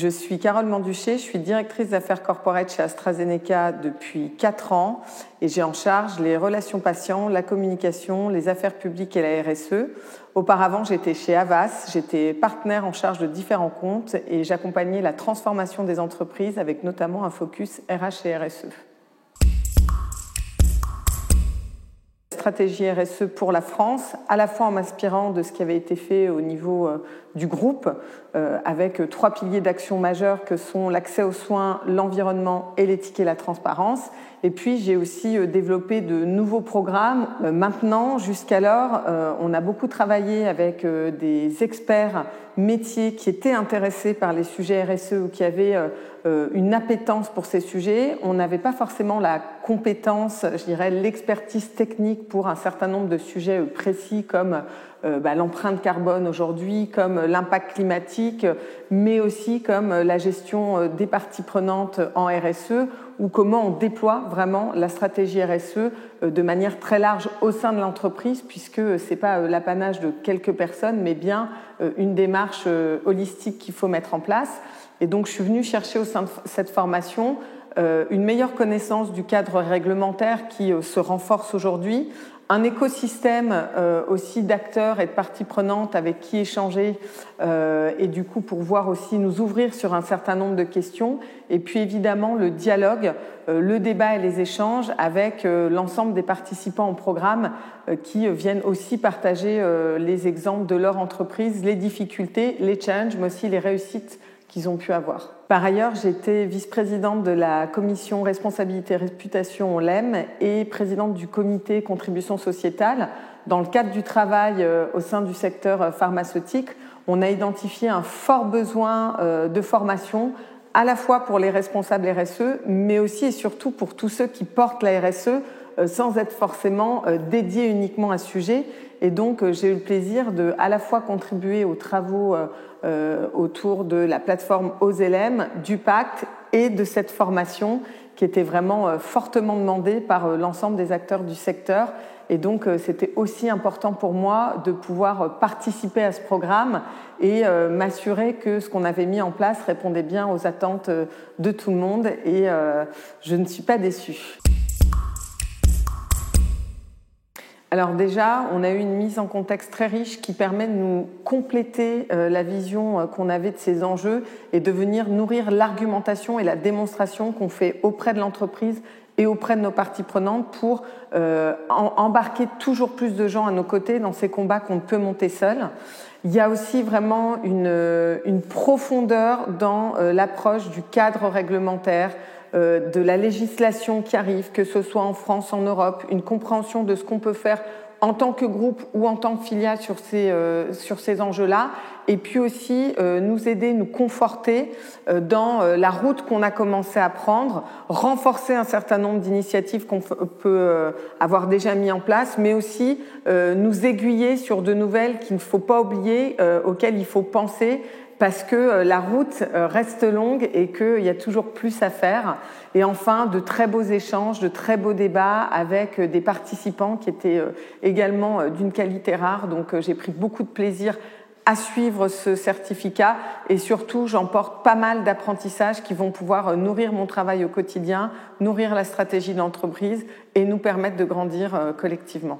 Je suis Carole Manduché, je suis directrice d'affaires corporate chez AstraZeneca depuis 4 ans et j'ai en charge les relations patients, la communication, les affaires publiques et la RSE. Auparavant, j'étais chez Havas, j'étais partenaire en charge de différents comptes et j'accompagnais la transformation des entreprises avec notamment un focus RH et RSE. Stratégie RSE pour la France, à la fois en m'inspirant de ce qui avait été fait au niveau du groupe, avec 3 piliers d'action majeurs que sont l'accès aux soins, l'environnement et l'éthique et la transparence. Et puis j'ai aussi développé de nouveaux programmes. Maintenant, jusqu'alors, on a beaucoup travaillé avec des experts métiers qui étaient intéressés par les sujets RSE ou qui avaient une appétence pour ces sujets. On n'avait pas forcément la compétence, je dirais, l'expertise technique pour un certain nombre de sujets précis comme l'empreinte carbone aujourd'hui, comme l'impact climatique, mais aussi comme la gestion des parties prenantes en RSE ou comment on déploie vraiment la stratégie RSE de manière très large au sein de l'entreprise, puisque ce n'est pas l'apanage de quelques personnes, mais bien une démarche holistique qu'il faut mettre en place. Et donc, je suis venue chercher au sein de cette formation une meilleure connaissance du cadre réglementaire qui se renforce aujourd'hui, un écosystème aussi d'acteurs et de parties prenantes avec qui échanger et du coup pour pouvoir aussi nous ouvrir sur un certain nombre de questions et puis évidemment le dialogue, le débat et les échanges avec l'ensemble des participants au programme qui viennent aussi partager les exemples de leur entreprise, les difficultés, les challenges mais aussi les réussites qu'ils ont pu avoir. Par ailleurs, j'étais vice-présidente de la commission responsabilité et réputation au LEM et présidente du comité contribution sociétale. Dans le cadre du travail au sein du secteur pharmaceutique, on a identifié un fort besoin de formation à la fois pour les responsables RSE, mais aussi et surtout pour tous ceux qui portent la RSE sans être forcément dédiés uniquement à ce sujet. Et donc, j'ai eu le plaisir de à la fois contribuer aux travaux autour de la plateforme OSELEM, du pacte et de cette formation qui était vraiment fortement demandée par l'ensemble des acteurs du secteur. Et donc, c'était aussi important pour moi de pouvoir participer à ce programme et m'assurer que ce qu'on avait mis en place répondait bien aux attentes de tout le monde. Et je ne suis pas déçue. Alors déjà, on a eu une mise en contexte très riche qui permet de nous compléter la vision qu'on avait de ces enjeux et de venir nourrir l'argumentation et la démonstration qu'on fait auprès de l'entreprise et auprès de nos parties prenantes pour embarquer toujours plus de gens à nos côtés dans ces combats qu'on ne peut monter seul. Il y a aussi vraiment une profondeur dans l'approche du cadre réglementaire, de la législation qui arrive, que ce soit en France, en Europe, une compréhension de ce qu'on peut faire en tant que groupe ou en tant que filiale sur ces enjeux-là, et puis aussi nous aider, nous conforter dans la route qu'on a commencé à prendre, renforcer un certain nombre d'initiatives qu'on peut avoir déjà mis en place, mais aussi nous aiguiller sur de nouvelles qu'il ne faut pas oublier, auxquelles il faut penser, parce que la route reste longue et qu'il y a toujours plus à faire. Et enfin, de très beaux échanges, de très beaux débats avec des participants qui étaient également d'une qualité rare. Donc j'ai pris beaucoup de plaisir à suivre ce certificat et surtout, j'emporte pas mal d'apprentissages qui vont pouvoir nourrir mon travail au quotidien, nourrir la stratégie de l'entreprise et nous permettre de grandir collectivement.